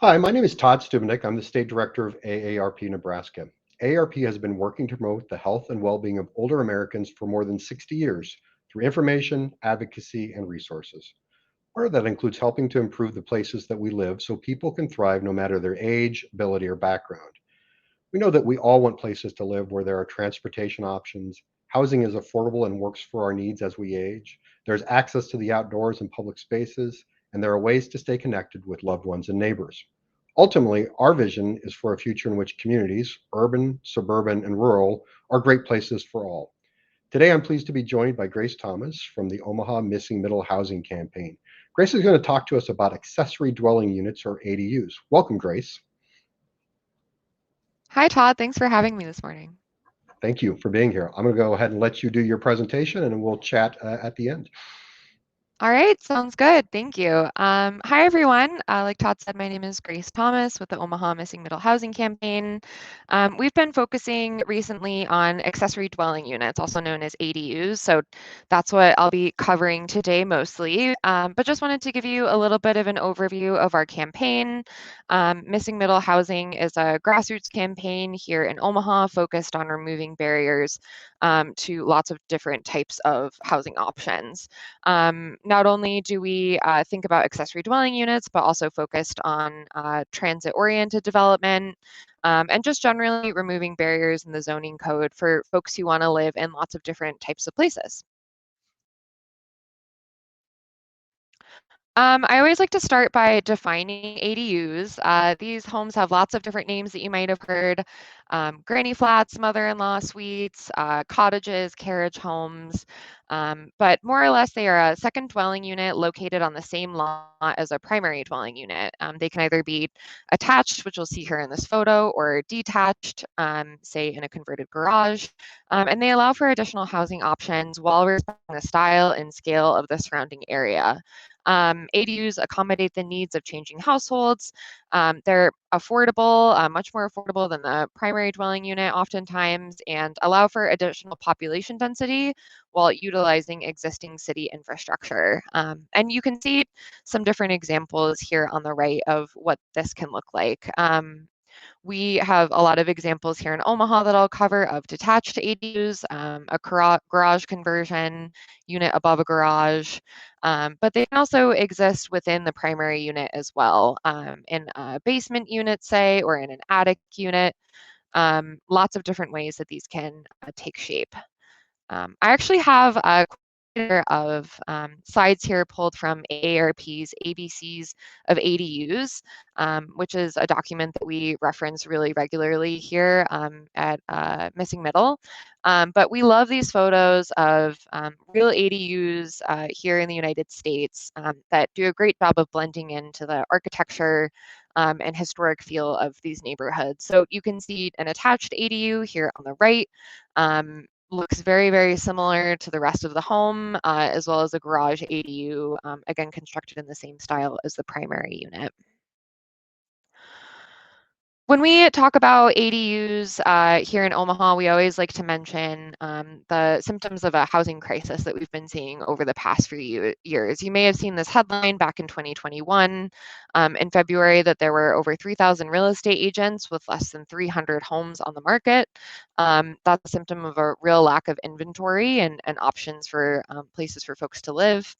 Hi, my name is Todd Stubenick. I'm the State Director of AARP Nebraska. AARP has been working to promote the health and well-being of older Americans for more than 60 years through information, advocacy, and resources. Part of that includes helping to improve the places that we live so people can thrive no matter their age, ability, or background. We know that we all want places to live where there are transportation options, housing is affordable and works for our needs as we age, there's access to the outdoors and public spaces, and there are ways to stay connected with loved ones and neighbors. Ultimately, our vision is for a future in which communities, urban, suburban, and rural, are great places for all. Today, I'm pleased to be joined by Grace Thomas from the Omaha Missing Middle Housing Campaign. Grace is going to talk to us about accessory dwelling units, or ADUs. Welcome, Grace. Hi, Todd. Thanks for having me this morning. Thank you for being here. I'm going to go ahead and let you do your presentation and we'll chat at the end. All right, sounds good. Thank you. Hi, everyone. Like Todd said, my name is Grace Thomas with the Omaha Missing Middle Housing Campaign. We've been focusing recently on accessory dwelling units, also known as ADUs. So that's what I'll be covering today mostly. But just wanted to give you a little bit of an overview of our campaign. Missing Middle Housing is a grassroots campaign here in Omaha focused on removing barriers to lots of different types of housing options. Not only do we think about accessory dwelling units, but also focused on transit-oriented development and just generally removing barriers in the zoning code for folks who want to live in lots of different types of places. I always like to start by defining ADUs. These homes have lots of different names that you might have heard. Granny flats, mother-in-law suites, cottages, carriage homes. But more or less, they are a second dwelling unit located on the same lot as a primary dwelling unit. They can either be attached, which you'll see here in this photo, or detached, say in a converted garage. And they allow for additional housing options while respecting the style and scale of the surrounding area. ADUs accommodate the needs of changing households. They're affordable, much more affordable than the primary dwelling unit oftentimes, and allow for additional population density while utilizing existing city infrastructure. And you can see some different examples here on the right of what this can look like. We have a lot of examples here in Omaha that I'll cover of detached ADUs, a garage conversion, unit above a garage, but they can also exist within the primary unit as well, in a basement unit, say, or in an attic unit. Lots of different ways that these can take shape. I actually have a of slides here pulled from AARP's ABCs of ADUs, which is a document that we reference really regularly here at Missing Middle. But we love these photos of real ADUs here in the United States that do a great job of blending into the architecture and historic feel of these neighborhoods. So you can see an attached ADU here on the right. Looks very, very similar to the rest of the home, as well as a garage ADU, again, constructed in the same style as the primary unit. When we talk about ADUs here in Omaha, we always like to mention the symptoms of a housing crisis that we've been seeing over the past few years. You may have seen this headline back in 2021 in February that there were over 3,000 real estate agents with less than 300 homes on the market. That's a symptom of a real lack of inventory and options for places for folks to live.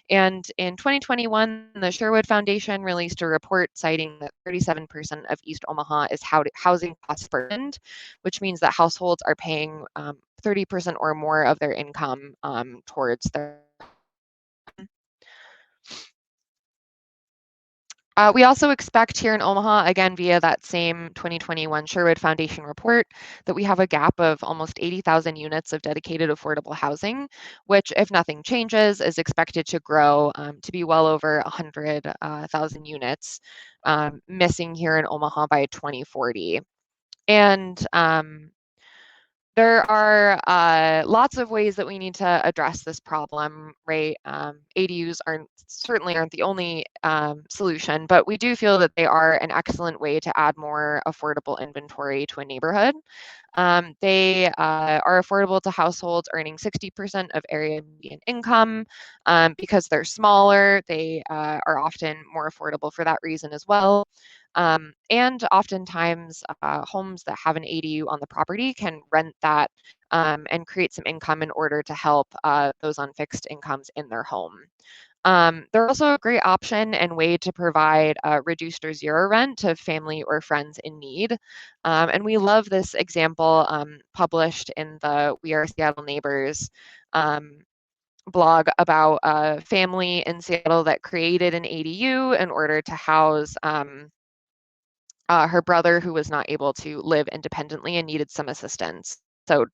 And in 2021, the Sherwood Foundation released a report citing that 37% of East Omaha is housing cost burdened, which means that households are paying 30% or more of their income towards their. We also expect here in Omaha, again, via that same 2021 Sherwood Foundation report, that we have a gap of almost 80,000 units of dedicated affordable housing, which, if nothing changes, is expected to grow to be well over 100,000 units missing here in Omaha by 2040. And there are lots of ways that we need to address this problem, right? ADUs certainly aren't the only solution, but we do feel that they are an excellent way to add more affordable inventory to a neighborhood. They are affordable to households earning 60% of area median income. Because they're smaller, they are often more affordable for that reason as well. And oftentimes, homes that have an ADU on the property can rent that and create some income in order to help those on fixed incomes in their home. They're also a great option and way to provide reduced or zero rent to family or friends in need. And we love this example published in the We Are Seattle Neighbors um, blog about a family in Seattle that created an ADU in order to house her brother who was not able to live independently and needed some assistance. So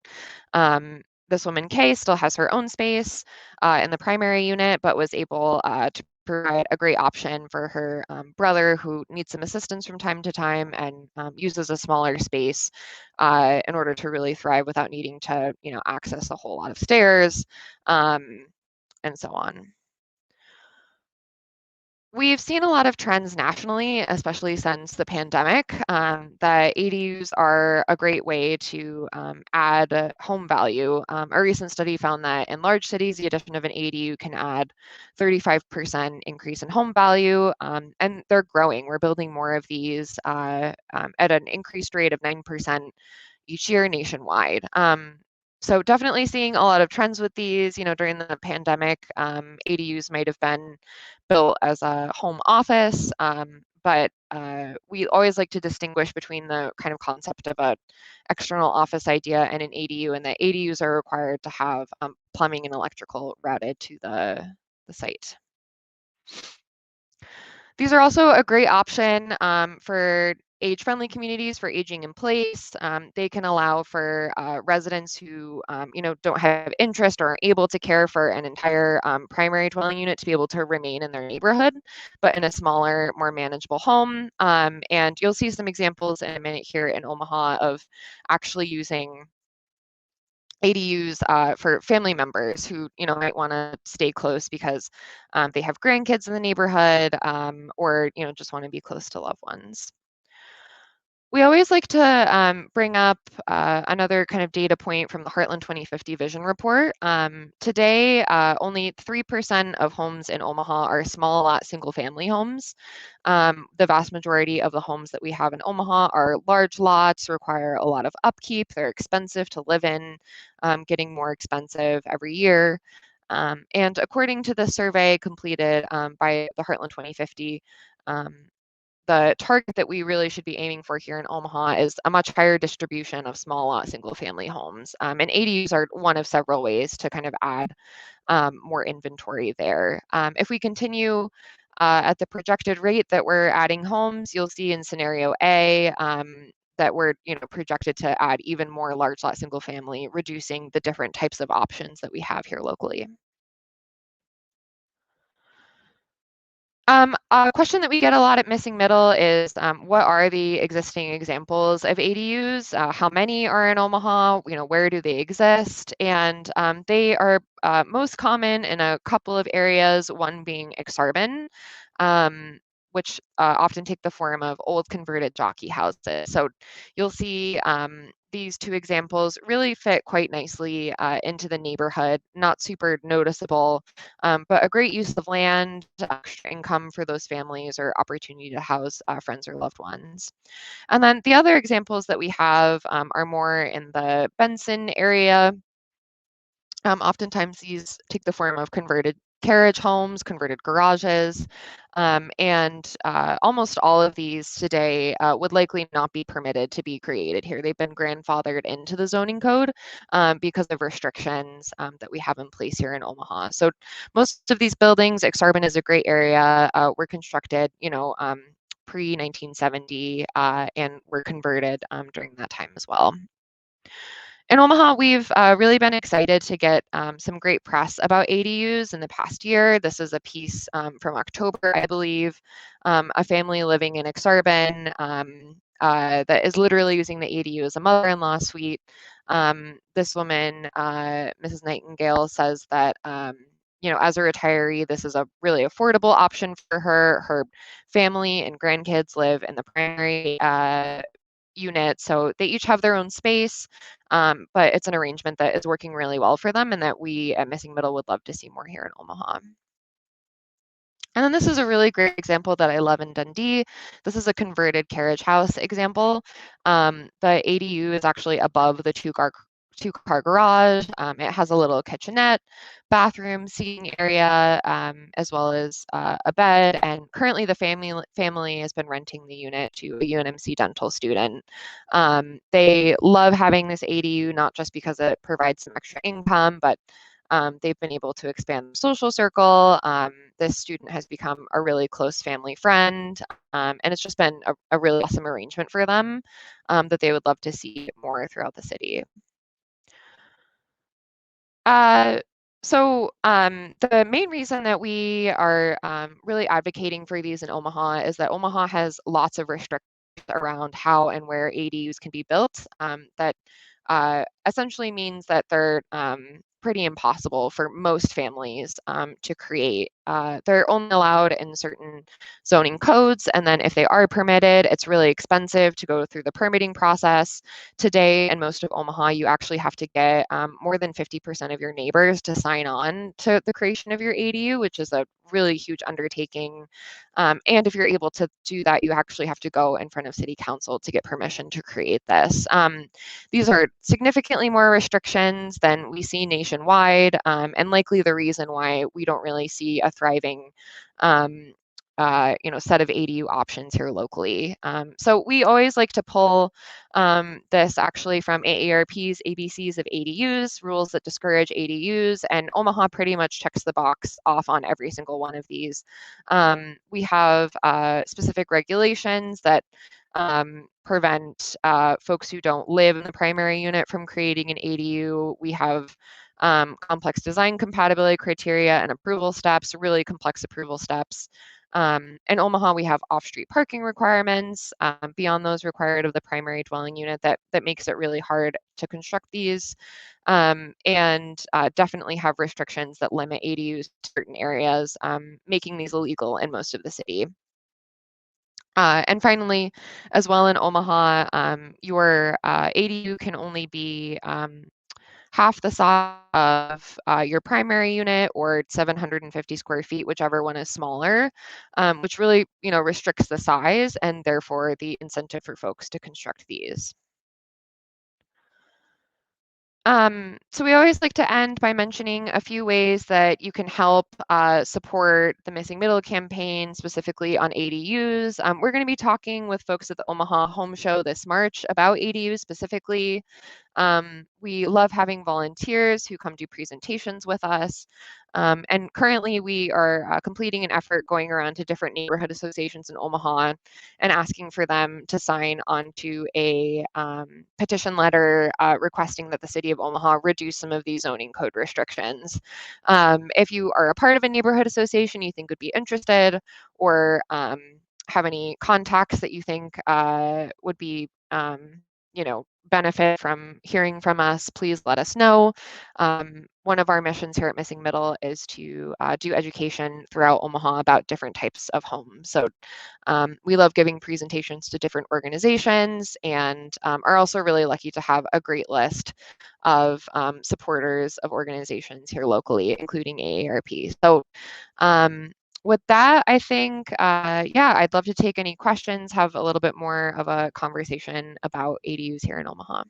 um, this woman, Kay, still has her own space in the primary unit, but was able to provide a great option for her brother who needs some assistance from time to time and uses a smaller space in order to really thrive without needing to, access a whole lot of stairs and so on. We've seen a lot of trends nationally, especially since the pandemic, that ADUs are a great way to add home value. A recent study found that in large cities, the addition of an ADU can add 35% increase in home value, and they're growing. We're building more of these at an increased rate of 9% each year nationwide. So definitely seeing a lot of trends with these. During the pandemic, ADUs might have been built as a home office, but we always like to distinguish between the kind of concept of an external office idea and an ADU, and that ADUs are required to have plumbing and electrical routed to the site. These are also a great option for age-friendly communities for aging in place. They can allow for residents who, don't have interest or aren't able to care for an entire primary dwelling unit to be able to remain in their neighborhood, but in a smaller, more manageable home. And you'll see some examples in a minute here in Omaha of actually using ADUs for family members who might want to stay close because they have grandkids in the neighborhood or just want to be close to loved ones. We always like to bring up another kind of data point from the Heartland 2050 Vision Report. Today, only 3% of homes in Omaha are small lot single family homes. The vast majority of the homes that we have in Omaha are large lots, require a lot of upkeep, they're expensive to live in, getting more expensive every year. And according to the survey completed by the Heartland 2050, the target that we really should be aiming for here in Omaha is a much higher distribution of small lot single family homes. And ADUs are one of several ways to kind of add more inventory there. If we continue at the projected rate that we're adding homes, you'll see in scenario A that we're projected to add even more large lot single family, reducing the different types of options that we have here locally. A question that we get a lot at Missing Middle is, what are the existing examples of ADUs? How many are in Omaha? Where do they exist? And they are most common in a couple of areas, one being Exarban, which often take the form of old converted jockey houses. So you'll see these two examples really fit quite nicely into the neighborhood, not super noticeable, but a great use of land, extra income for those families, or opportunity to house friends or loved ones. And then the other examples that we have are more in the Benson area. Oftentimes these take the form of converted carriage homes, converted garages, and almost all of these today would likely not be permitted to be created here. They've been grandfathered into the zoning code because of restrictions that we have in place here in Omaha. So most of these buildings, Exarban is a great area, were constructed, pre-1970 and were converted during that time as well. In Omaha, we've really been excited to get some great press about ADUs in the past year. This is a piece from October, I believe, a family living in Exarban that is literally using the ADU as a mother-in-law suite. This woman, Mrs. Nightingale, says that as a retiree, this is a really affordable option for her. Her family and grandkids live in the primary unit, so they each have their own space, but it's an arrangement that is working really well for them and that we at Missing Middle would love to see more here in Omaha. And then this is a really great example that I love in Dundee. This is a converted carriage house example. The ADU is actually above the two car garage. It has a little kitchenette, bathroom, seating area, as well as a bed. And currently, the family has been renting the unit to a UNMC dental student. They love having this ADU not just because it provides some extra income, but they've been able to expand their social circle. This student has become a really close family friend, and it's just been a really awesome arrangement for them that they would love to see more throughout the city. Uh, the main reason that we are really advocating for these in Omaha is that Omaha has lots of restrictions around how and where ADUs can be built. That essentially means that they're pretty impossible for most families to create. They're only allowed in certain zoning codes, and then if they are permitted, it's really expensive to go through the permitting process. Today, in most of Omaha, you actually have to get more than 50% of your neighbors to sign on to the creation of your ADU, which is a really huge undertaking. And if you're able to do that, you actually have to go in front of city council to get permission to create this. These are significantly more restrictions than we see nationwide, and likely the reason why we don't really see a thriving um, set of ADU options here locally. So we always like to pull this actually from AARP's ABCs of ADUs, rules that discourage ADUs, and Omaha pretty much checks the box off on every single one of these. We have specific regulations that prevent folks who don't live in the primary unit from creating an ADU. We have complex design compatibility criteria and approval steps, really complex approval steps. In Omaha, we have off-street parking requirements beyond those required of the primary dwelling unit that makes it really hard to construct these, and definitely have restrictions that limit ADUs to certain areas, making these illegal in most of the city. And finally, as well in Omaha, your ADU can only be half the size of your primary unit or 750 square feet, whichever one is smaller, which really, restricts the size and therefore the incentive for folks to construct these. So we always like to end by mentioning a few ways that you can help support the Missing Middle campaign, specifically on ADUs. We're going to be talking with folks at the Omaha Home Show this March about ADUs specifically. We love having volunteers who come do presentations with us. And currently, we are completing an effort going around to different neighborhood associations in Omaha and asking for them to sign onto a petition letter requesting that the city of Omaha reduce some of these zoning code restrictions. If you are a part of a neighborhood association you think would be interested, or have any contacts that you think would be benefit from hearing from us, please let us know. One of our missions here at Missing Middle is to do education throughout Omaha about different types of homes. So we love giving presentations to different organizations, and are also really lucky to have a great list of supporters of organizations here locally, including AARP. So with that, I think, yeah, I'd love to take any questions, have a little bit more of a conversation about ADUs here in Omaha.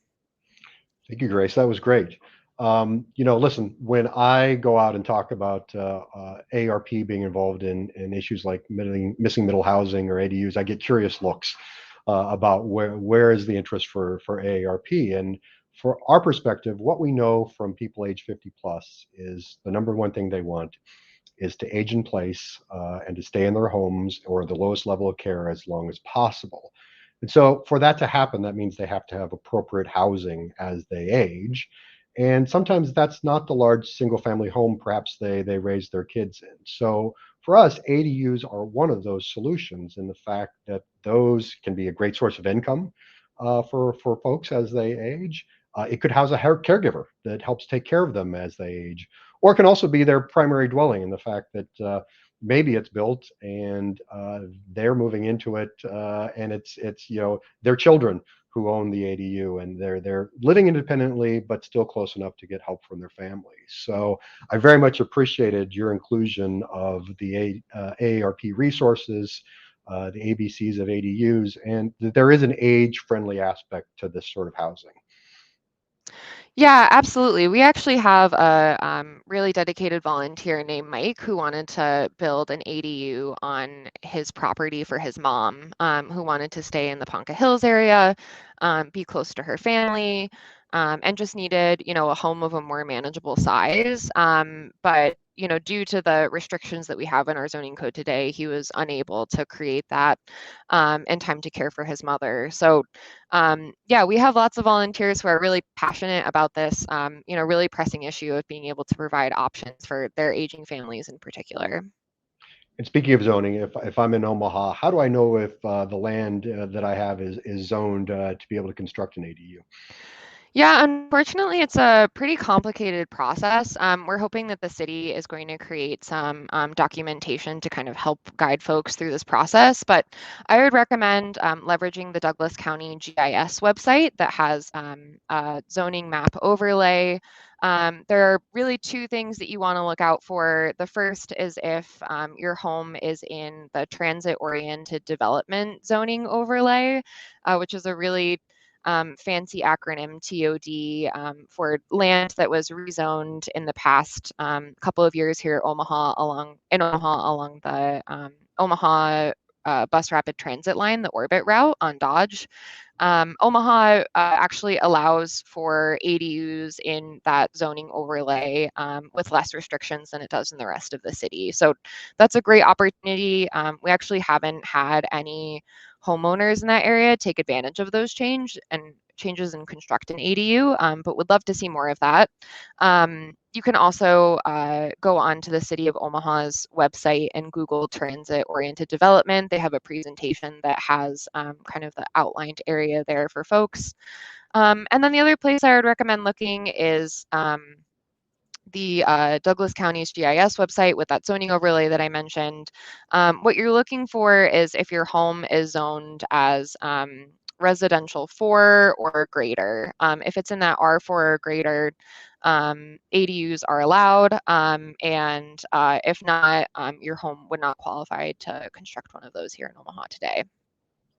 Thank you, Grace. That was great. Listen, when I go out and talk about ARP being involved in issues like missing middle housing or ADUs, I get curious looks about where is the interest for AARP. And for our perspective, what we know from people age 50 plus is the number one thing they want is to age in place and to stay in their homes or the lowest level of care as long as possible. And so, for that to happen, that means they have to have appropriate housing as they age. And sometimes that's not the large single family home perhaps they raise their kids in. So, for us, ADUs are one of those solutions in the fact that those can be a great source of income for folks as they age. It could house a caregiver that helps take care of them as they age, or it can also be their primary dwelling in the fact that maybe it's built and they're moving into it, and it's their children who own the ADU, and they're living independently but still close enough to get help from their families. So I very much appreciated your inclusion of the AARP resources, the ABCs of ADUs, and that there is an age-friendly aspect to this sort of housing. Yeah, absolutely. We actually have a really dedicated volunteer named Mike who wanted to build an ADU on his property for his mom, who wanted to stay in the Ponca Hills area, be close to her family, and just needed, a home of a more manageable size. But due to the restrictions that we have in our zoning code today, he was unable to create that in time to care for his mother. So yeah, we have lots of volunteers who are really passionate about this, really pressing issue of being able to provide options for their aging families in particular. And speaking of zoning, if I'm in Omaha, how do I know if the land that I have is zoned to be able to construct an ADU? Yeah, unfortunately, it's a pretty complicated process. We're hoping that the city is going to create some documentation to kind of help guide folks through this process. But I would recommend leveraging the Douglas County GIS website that has a zoning map overlay. There are really two things that you want to look out for. The first is if your home is in the transit-oriented development zoning overlay, which is a really fancy acronym TOD for land that was rezoned in the past couple of years here at Omaha along the Omaha bus rapid transit line, the Orbit route on Dodge. Omaha actually allows for ADUs in that zoning overlay with less restrictions than it does in the rest of the city. So that's a great opportunity. We actually haven't had any homeowners in that area take advantage of those changes and construct an ADU, but would love to see more of that. You can also go on to the City of Omaha's website and Google transit-oriented development. They have a presentation that has kind of the outlined area there for folks. And then the other place I would recommend looking is the Douglas County's GIS website with that zoning overlay that I mentioned. What you're looking for is if your home is zoned as residential 4 or greater. If it's in that R4 or greater, ADUs are allowed, and if not, your home would not qualify to construct one of those here in Omaha today.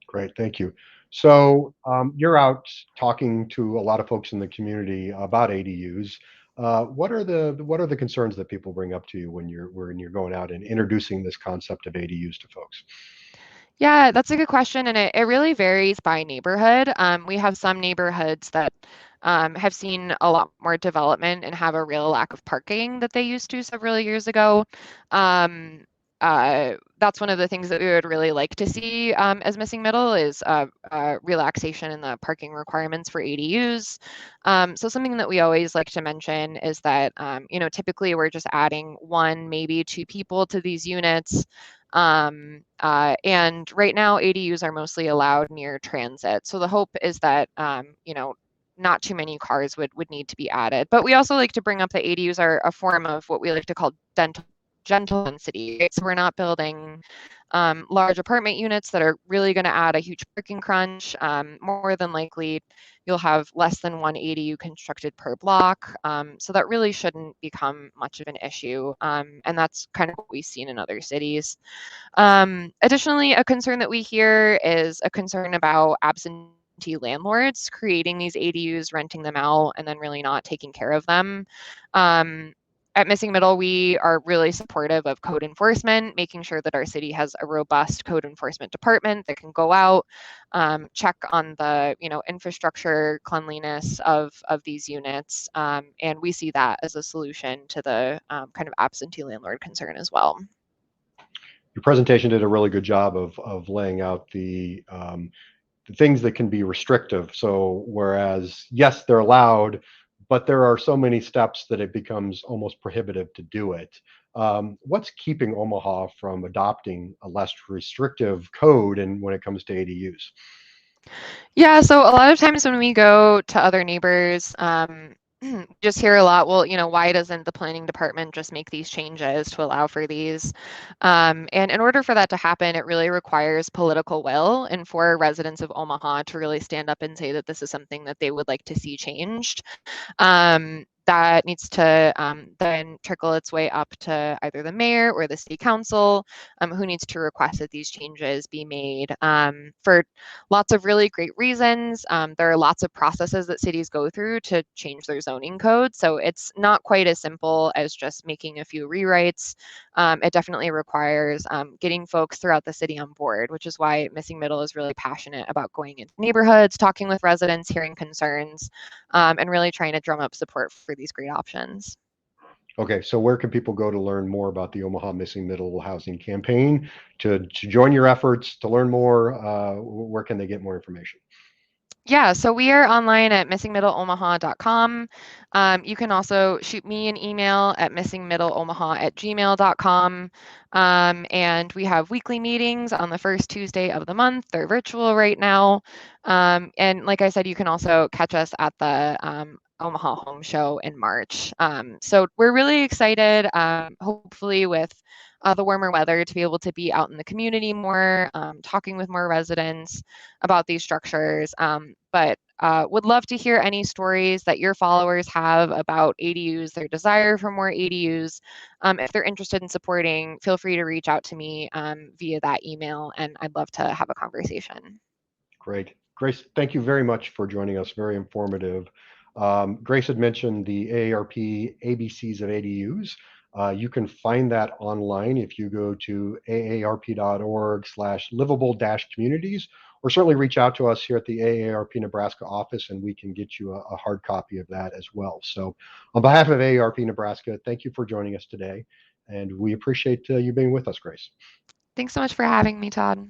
Great, thank you. So you're out talking to a lot of folks in the community about ADUs. What are the concerns that people bring up to you when you're going out and introducing this concept of ADUs to folks? Yeah, that's a good question, and it really varies by neighborhood. We have some neighborhoods that have seen a lot more development and have a real lack of parking that they used to several years ago. Um, that's one of the things that we would really like to see as missing middle is relaxation in the parking requirements for ADUs. So something that we always like to mention is that typically we're just adding one, maybe two people to these units. And right now, ADUs are mostly allowed near transit. So the hope is that, not too many cars would need to be added. But we also like to bring up that ADUs are a form of what we like to call gentle density. Right? So we're not building large apartment units that are really going to add a huge parking crunch. More than likely, you'll have less than one ADU constructed per block. So that really shouldn't become much of an issue. And that's kind of what we've seen in other cities. Additionally, a concern that we hear is a concern about absentee landlords creating these ADUs, renting them out, and then really not taking care of them. Um, at Missing Middle, we are really supportive of code enforcement, making sure that our city has a robust code enforcement department that can go out, check on the infrastructure cleanliness of these units, and we see that as a solution to the kind of absentee landlord concern as well. Your presentation did a really good job of laying out the things that can be restrictive. So whereas yes, they're allowed, but there are so many steps that it becomes almost prohibitive to do it. What's keeping Omaha from adopting a less restrictive code and when it comes to ADUs? Yeah, so a lot of times when we go to other neighbors, Just hear a lot, well, why doesn't the planning department just make these changes to allow for these? And in order for that to happen, it really requires political will and for residents of Omaha to really stand up and say that this is something that they would like to see changed. That needs to then trickle its way up to either the mayor or the city council, who needs to request that these changes be made for lots of really great reasons. There are lots of processes that cities go through to change their zoning code. So it's not quite as simple as just making a few rewrites. It definitely requires getting folks throughout the city on board, which is why Missing Middle is really passionate about going into neighborhoods, talking with residents, hearing concerns, and really trying to drum up support for these great options. Okay, so where can people go to learn more about the Omaha Missing Middle Housing Campaign, to join your efforts, to learn more? Where can they get more information? Yeah, so we are online at missingmiddleomaha.com. You can also shoot me an email at missingmiddleomaha@gmail.com. And we have weekly meetings on the first Tuesday of the month. They're virtual right now. And like I said, you can also catch us at the Omaha Home Show in March. So we're really excited, hopefully, with the warmer weather to be able to be out in the community more, talking with more residents about these structures. But would love to hear any stories that your followers have about ADUs, their desire for more ADUs. If they're interested in supporting, feel free to reach out to me via that email, and I'd love to have a conversation. Great. Grace, thank you very much for joining us. Very informative. Grace had mentioned the AARP ABCs of ADUs. You can find that online if you go to aarp.org/livable-communities, or certainly reach out to us here at the AARP Nebraska office and we can get you a hard copy of that as well. So on behalf of AARP Nebraska, thank you for joining us today. And we appreciate you being with us, Grace. Thanks so much for having me, Todd.